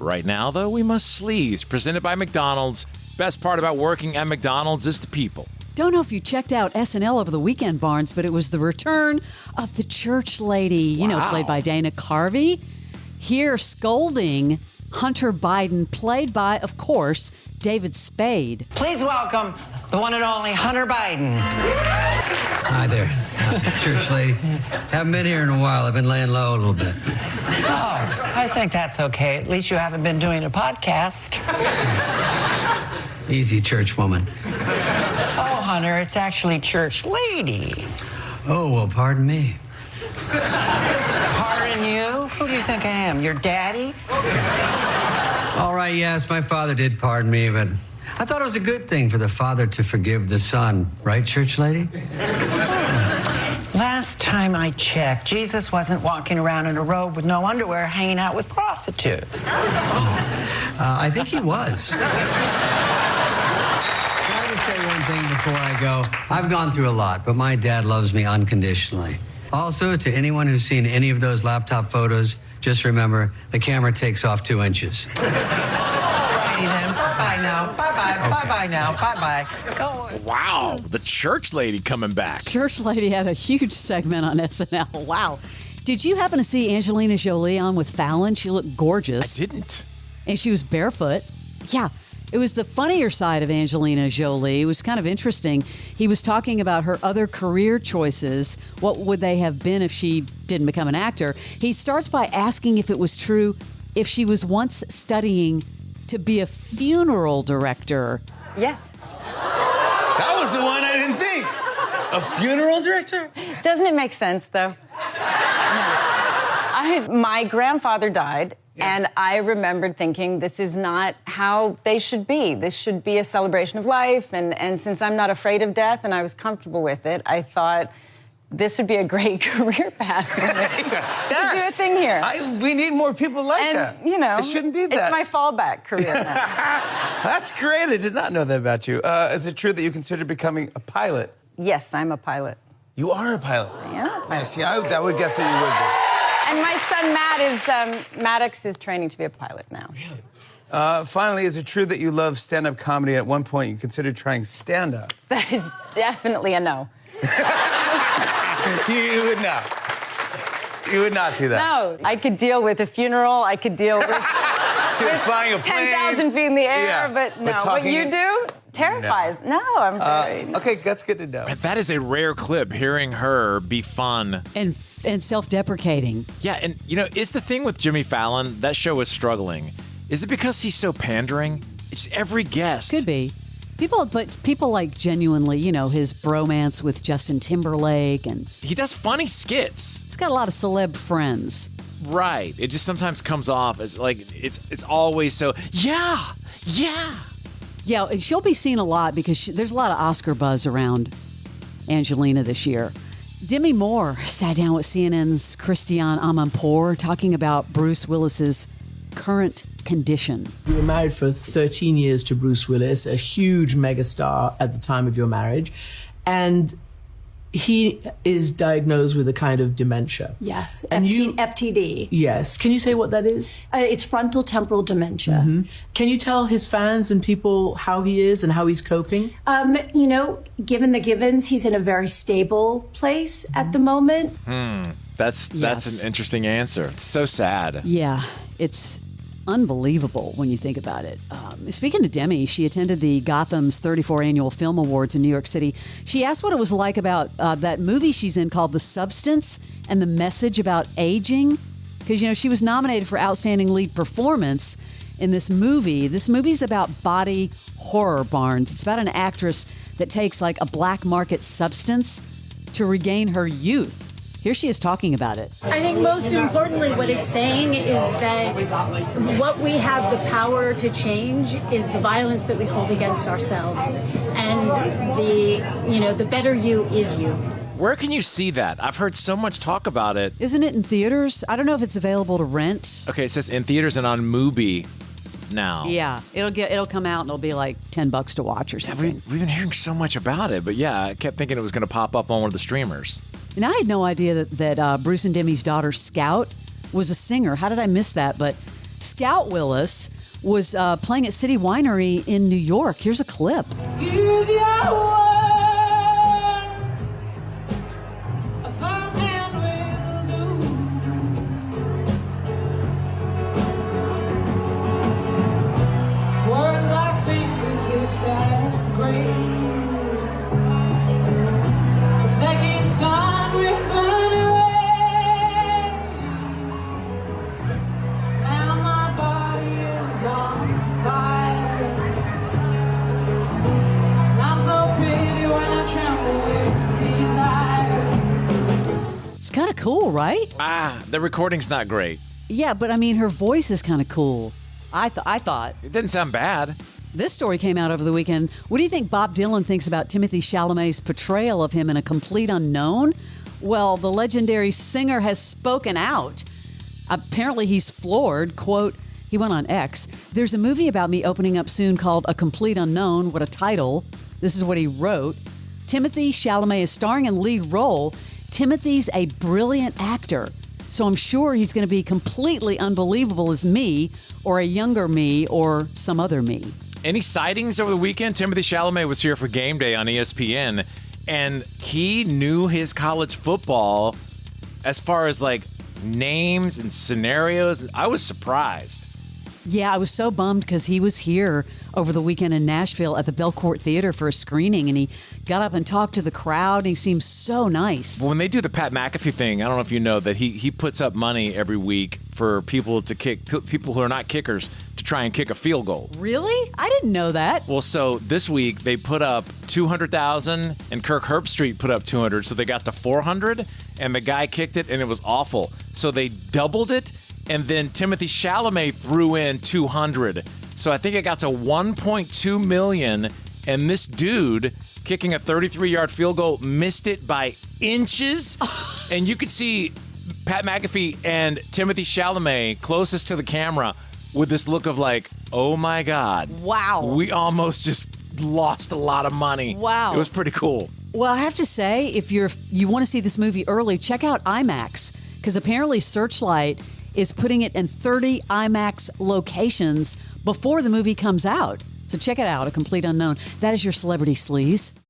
Right now, though, we must sleaze. Presented by McDonald's. Best part about working at McDonald's is the people. Don't know if you checked out SNL over the weekend, Barnes, but it was the return of the church lady, played by Dana Carvey. Here scolding Hunter Biden, played by, of course, David Spade. Please welcome the one and only Hunter Biden. Hi there, church lady. Haven't been here in a while. I've been laying low a little bit. Oh, I think that's okay. At least you haven't been doing a podcast. Easy, church woman. Oh, Hunter, it's actually church lady. Oh, well, pardon me. Pardon you? Who do you think I am, your daddy? All right, yes, my father did pardon me, but I thought it was a good thing for the father to forgive the son. Right, church lady? Last time I checked, Jesus wasn't walking around in a robe with no underwear hanging out with prostitutes. I think he was. Can I just say one thing before I go? I've gone through a lot, but my dad loves me unconditionally. Also, to anyone who's seen any of those laptop photos, just remember, the camera takes off 2 inches. All righty then. Bye-bye now. Bye-bye. Okay. Bye-bye now. Bye-bye. Go. Wow, the church lady coming back. Church lady had a huge segment on SNL. Wow. Did you happen to see Angelina Jolie on with Fallon? She looked gorgeous. I didn't. And she was barefoot. Yeah. It was the funnier side of Angelina Jolie. It was kind of interesting. He was talking about her other career choices. What would they have been if she didn't become an actor? He starts by asking if it was true if she was once studying to be a funeral director. Yes. That was the one I didn't think. A funeral director? Doesn't it make sense, though? No. My grandfather died. Yeah. And I remembered thinking, this is not how they should be. This should be a celebration of life. And since I'm not afraid of death and I was comfortable with it, I thought this would be a great career path for me. Yes. To do a thing here. We need more people like that. It shouldn't be that. It's my fallback career now. That's great. I did not know that about you. Is it true that you consider becoming a pilot? Yes, I'm a pilot. You are a pilot? I am a pilot. Yes, yeah, I would guess that you would be. And my son Maddox is training to be a pilot now. Really? Finally, is it true that you love stand-up comedy? At one point, you considered trying stand-up. That is definitely a no. You would not. You would not do that. No, I could deal with a funeral. I could deal with flying a plane. 10,000 feet in the air, Yeah, but no. but what you do terrifies. No, I'm very... Okay, that's good to know. That is a rare clip, hearing her be fun. And self-deprecating. Yeah, and, is the thing with Jimmy Fallon, that show is struggling. Is it because he's so pandering? It's every guest. Could be. People like genuinely, his bromance with Justin Timberlake. And he does funny skits. He's got a lot of celeb friends. Right. It just sometimes comes off as like, it's always so, yeah. Yeah, and she'll be seen a lot because there's a lot of Oscar buzz around Angelina this year. Demi Moore sat down with CNN's Christiane Amanpour talking about Bruce Willis's current condition. You were married for 13 years to Bruce Willis, a huge megastar at the time of your marriage, and he is diagnosed with a kind of dementia. Yes, and FTD. Yes. Can you say what that is? It's frontal temporal dementia. Mm-hmm. Can you tell his fans and people how he is and how he's coping? Given the givens, he's in a very stable place at the moment. That's an interesting answer. It's so sad. Yeah, it's unbelievable when you think about it. Speaking of Demi, she attended the Gotham's 34 Annual Film Awards in New York City. She asked what it was like about that movie she's in called The Substance and the message about aging. Because, she was nominated for Outstanding Lead Performance in this movie. This movie's about body horror, Barnes. It's about an actress that takes like a black market substance to regain her youth. Here she is talking about it. I think most importantly, what it's saying is that what we have the power to change is the violence that we hold against ourselves. And the better you is you. Where can you see that? I've heard so much talk about it. Isn't it in theaters? I don't know if it's available to rent. Okay, it says in theaters and on Mubi now. Yeah, it'll come out and it'll be like $10 to watch or something. We've been hearing so much about it, but yeah, I kept thinking it was going to pop up on one of the streamers. And I had no idea that Bruce and Demi's daughter, Scout, was a singer. How did I miss that? But Scout Willis was playing at City Winery in New York. Here's a clip. Use your word. A firm hand will do. Words like fingertips at grave. The second sun will burn away. Now my body is on fire. And I'm so pretty when I tremble with desire. It's kind of cool, right? The recording's not great. Yeah, but I mean, her voice is kind of cool. I thought. It didn't sound bad. This story came out over the weekend. What do you think Bob Dylan thinks about Timothée Chalamet's portrayal of him in A Complete Unknown? Well, the legendary singer has spoken out. Apparently he's floored. Quote, he went on X, "There's a movie about me opening up soon called A Complete Unknown." What a title. This is what he wrote. Timothée Chalamet is starring in the lead role. Timothy's a brilliant actor, so I'm sure he's going to be completely unbelievable as me, or a younger me, or some other me. Any sightings over the weekend? Timothée Chalamet was here for Game Day on ESPN, and he knew his college football as far as like names and scenarios. I was surprised. Yeah, I was so bummed because he was here over the weekend in Nashville at the Belcourt Theater for a screening, and he got up and talked to the crowd, and he seemed so nice. When they do the Pat McAfee thing, I don't know if you know that he puts up money every week for people who are not kickers to try and kick a field goal. Really? I didn't know that. Well, so this week they put up $200,000 and Kirk Herbstreit put up $200, so they got to $400, and the guy kicked it and it was awful. So they doubled it, and then Timothée Chalamet threw in $200. So I think it got to $1.2 million, and this dude kicking a 33-yard field goal missed it by inches. And you could see Pat McAfee and Timothée Chalamet closest to the camera with this look of like, oh my God. Wow. We almost just lost a lot of money. Wow. It was pretty cool. Well, I have to say, if you want to see this movie early, check out IMAX, because apparently Searchlight is putting it in 30 IMAX locations before the movie comes out. So check it out, A Complete Unknown. That is your Celebrity Sleaze.